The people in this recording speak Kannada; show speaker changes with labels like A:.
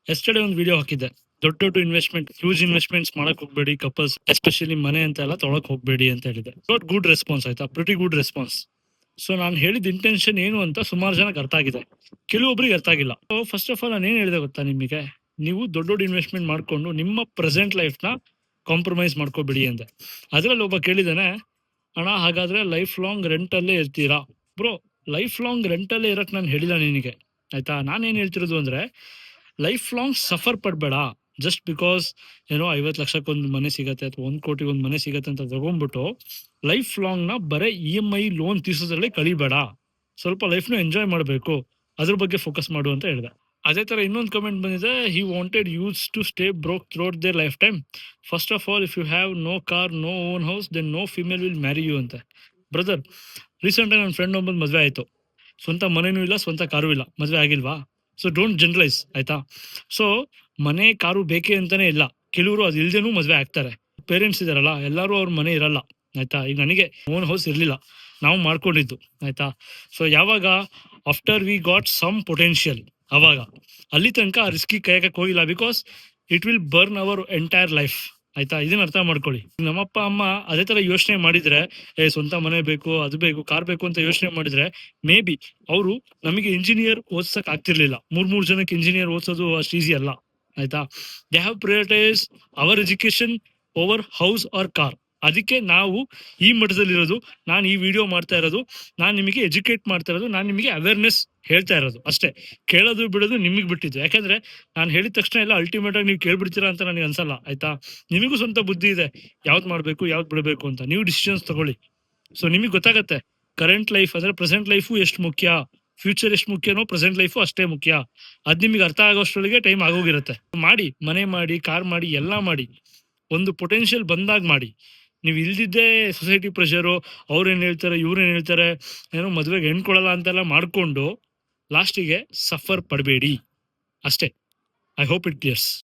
A: ಎಸ್ಟರ್ಡೇ ಒಂದು ವಿಡಿಯೋ ಹಾಕಿದ್ದೆ. ದೊಡ್ಡ ದೊಡ್ಡ ಇನ್ವೆಸ್ಟ್ಮೆಂಟ್, ಹ್ಯೂಜ್ ಇನ್ವೆಸ್ಟ್ಮೆಂಟ್ಸ್ ಮಾಡಕ್ ಹೋಗ್ಬೇಡಿ ಕಪಲ್ಸ್, ಎಸ್ಪೆಷಲಿ ಮನೆ ಅಂತ ಎಲ್ಲ ತೊಳಕ್ ಹೋಗ್ಬೇಡಿ ಅಂತ ಹೇಳಿದೆ. ನಾಟ್ ಗುಡ್ ರೆಸ್ಪಾನ್ಸ್ ಆಯ್ತಾ, ಪ್ರಿಟಿ ಗುಡ್ ರೆಸ್ಪಾನ್ಸ್. ಸೊ ನಾನು ಹೇಳಿದ ಇಂಟೆನ್ಷನ್ ಏನು ಅಂತ ಸುಮಾರು ಜನಕ್ಕೆ ಅರ್ಥ ಆಗಿದೆ, ಕೆಲವೊಬ್ರಿಗೆ ಅರ್ಥ ಆಗಿಲ್ಲ. ಸೊ ಫಸ್ಟ್ ಆಫ್ ಆಲ್ ನಾನು ಏನ್ ಹೇಳಿದೆ ಗೊತ್ತಾ ನಿಮಗೆ, ನೀವು ದೊಡ್ಡ ದೊಡ್ಡ ಇನ್ವೆಸ್ಟ್ಮೆಂಟ್ ಮಾಡ್ಕೊಂಡು ನಿಮ್ಮ ಪ್ರೆಸೆಂಟ್ ಲೈಫ್ ನ ಕಾಂಪ್ರಮೈಸ್ ಮಾಡ್ಕೋಬಿಡಿ ಅಂತ. ಅದ್ರಲ್ಲಿ ಒಬ್ಬ ಕೇಳಿದಾನೆ, ಅಣ್ಣ ಹಾಗಾದ್ರೆ ಲೈಫ್ ಲಾಂಗ್ ರೆಂಟ್ ಅಲ್ಲೇ ಇರ್ತೀರಾ? ಬ್ರೋ, ಲೈಫ್ ಲಾಂಗ್ ರೆಂಟ್ ಅಲ್ಲೇ ಇರಕ್ ನಾನು ಹೇಳಿಲ್ಲ ನಿನಗೆ, ಆಯ್ತಾ. ನಾನೇನ್ ಹೇಳ್ತಿರೋದು ಅಂದ್ರೆ, ಲೈಫ್ ಲಾಂಗ್ ಸಫರ್ ಪಡ್ಬೇಡ. ಜಸ್ಟ್ ಬಿಕಾಸ್ ಏನೋ 50 ಲಕ್ಷಕ್ಕೊಂದು ಮನೆ ಸಿಗತ್ತೆ ಅಥವಾ 1 ಕೋಟಿ ಒಂದು ಮನೆ ಸಿಗತ್ತೆ ಅಂತ ತಗೊಂಡ್ಬಿಟ್ಟು ಲೈಫ್ ಲಾಂಗ್ ನ ಬರೀ EMI ಲೋನ್ ತೀರ್ಸೋದ್ರಲ್ಲೇ ಕಳಿಬೇಡ. ಸ್ವಲ್ಪ ಲೈಫ್ನ ಎಂಜಾಯ್ ಮಾಡಬೇಕು, ಅದ್ರ ಬಗ್ಗೆ ಫೋಕಸ್ ಮಾಡು ಅಂತ ಹೇಳಿದೆ. ಅದೇ ತರ ಇನ್ನೊಂದು ಕಮೆಂಟ್ ಬಂದಿದೆ, he wanted use to stay broke throughout their life time. First of all, if you have no car, no own house, then no female will marry you ಅಂತ. ಬ್ರದರ್, ರೀಸೆಂಟ್ ಆಗಿ ನನ್ನ ಫ್ರೆಂಡ್ ಒಬ್ಬಂದು ಮದುವೆ ಆಯ್ತು, ಸ್ವಂತ ಮನೆನೂ ಇಲ್ಲ, ಸ್ವಂತ ಕಾರು ಇಲ್ಲ, ಮದುವೆ ಆಗಿಲ್ವಾ? ಸೊ ಡೋಂಟ್ ಜನರಲೈಸ್, ಆಯ್ತಾ. ಸೊ ಮನೆ ಕಾರು ಬೇಕೇ ಅಂತಾನೆ ಇಲ್ಲ, ಕೆಲವರು ಅದು ಇಲ್ದೇನೂ ಮದುವೆ ಆಗ್ತಾರೆ. ಪೇರೆಂಟ್ಸ್ ಇದಾರಲ್ಲ, ಎಲ್ಲರೂ ಅವ್ರ ಮನೆ ಇರಲ್ಲ, ಆಯ್ತಾ. ಈಗ ನನಗೆ ಓನ್ ಹೌಸ್ ಇರಲಿಲ್ಲ, ನಾವು ಮಾಡ್ಕೊಂಡಿದ್ದು, ಆಯ್ತಾ. ಸೊ ಯಾವಾಗ after we got some potential, ಅವಾಗ ಅಲ್ಲಿ ತನಕ ರಿಸ್ಕಿ ಕೈಯಕ್ಕೆ ಹೋಗಿಲ್ಲ, because it will burn our entire life, ಆಯ್ತಾ. ಇದನ್ನ ಅರ್ಥ ಮಾಡ್ಕೊಳ್ಳಿ. ನಮ್ಮಪ್ಪ ಅಮ್ಮ ಅದೇ ತರ ಯೋಚನೆ ಮಾಡಿದ್ರೆ, ಸ್ವಂತ ಮನೆ ಬೇಕು, ಅದು ಬೇಕು, ಕಾರ್ ಬೇಕು ಅಂತ ಯೋಚನೆ ಮಾಡಿದ್ರೆ, ಮೇ ಬಿ ಅವರು ನಮಗೆ ಇಂಜಿನಿಯರ್ ಓದ್ಸಕ್ ಆಗ್ತಿರ್ಲಿಲ್ಲ. ಮೂರ್ ಜನಕ್ಕೆ ಇಂಜಿನಿಯರ್ ಓದಿಸೋದು ಅಷ್ಟು ಈಸಿ ಅಲ್ಲ, ಆಯ್ತಾ. They have prioritise our education over house or car. ಅದಕ್ಕೆ ನಾವು ಈ ಮಟ್ಟದಲ್ಲಿರೋದು, ನಾನು ಈ ವಿಡಿಯೋ ಮಾಡ್ತಾ ಇರೋದು, ನಾನು ನಿಮಗೆ ಎಜುಕೇಟ್ ಮಾಡ್ತಾ ಇರೋದು, ನಾನು ನಿಮಗೆ ಅವೇರ್ನೆಸ್ ಹೇಳ್ತಾ ಇರೋದು ಅಷ್ಟೇ. ಕೇಳೋದು ಬಿಡೋದು ನಿಮಗೆ ಬಿಟ್ಟಿದ್ದು. ಯಾಕಂದ್ರೆ ನಾನು ಹೇಳಿದ ತಕ್ಷಣ ಎಲ್ಲ ಅಲ್ಟಿಮೇಟ್ ಆಗಿ ನೀವು ಕೇಳ್ಬಿಡ್ತೀರಾ ಅಂತ ನನಗೆ ಅನ್ಸಲ್ಲ, ಆಯ್ತಾ. ನಿಮಗೂ ಸ್ವಂತ ಬುದ್ಧಿ ಇದೆ, ಯಾವ್ದು ಮಾಡ್ಬೇಕು ಯಾವ್ದು ಬಿಡಬೇಕು ಅಂತ, ನೀವು ಡಿಸಿಷನ್ಸ್ ತಗೊಳ್ಳಿ. ಸೊ ನಿಮಗೆ ಗೊತ್ತಾಗತ್ತೆ ಕರೆಂಟ್ ಲೈಫ್ ಅಂದ್ರೆ ಪ್ರೆಸೆಂಟ್ ಲೈಫು ಎಷ್ಟು ಮುಖ್ಯ, ಫ್ಯೂಚರ್ ಎಷ್ಟು ಮುಖ್ಯನೋ ಪ್ರೆಸೆಂಟ್ ಲೈಫು ಅಷ್ಟೇ ಮುಖ್ಯ. ಅದ್ ನಿಮಗೆ ಅರ್ಥ ಆಗೋಷ್ಟರೊಳಗೆ ಟೈಮ್ ಆಗೋಗಿರುತ್ತೆ. ಮಾಡಿ, ಮನೆ ಮಾಡಿ, ಕಾರ್ ಮಾಡಿ, ಎಲ್ಲ ಮಾಡಿ, ಒಂದು ಪೊಟೆನ್ಷಿಯಲ್ ಬಂದಾಗ ಮಾಡಿ. ನೀವು ಇಲ್ದಿದ್ದೇ ಸೊಸೈಟಿ ಪ್ರೆಷರು, ಅವ್ರೇನು ಹೇಳ್ತಾರೆ, ಇವ್ರೇನು ಹೇಳ್ತಾರೆ, ಏನೋ ಮದುವೆಗೆ ಹೆಣ್ಕೊಳಲ್ಲ ಅಂತೆಲ್ಲ ಮಾಡ್ಕೊಂಡು ಲಾಸ್ಟಿಗೆ ಸಫರ್ ಪಡಬೇಡಿ ಅಷ್ಟೇ. I hope it clears.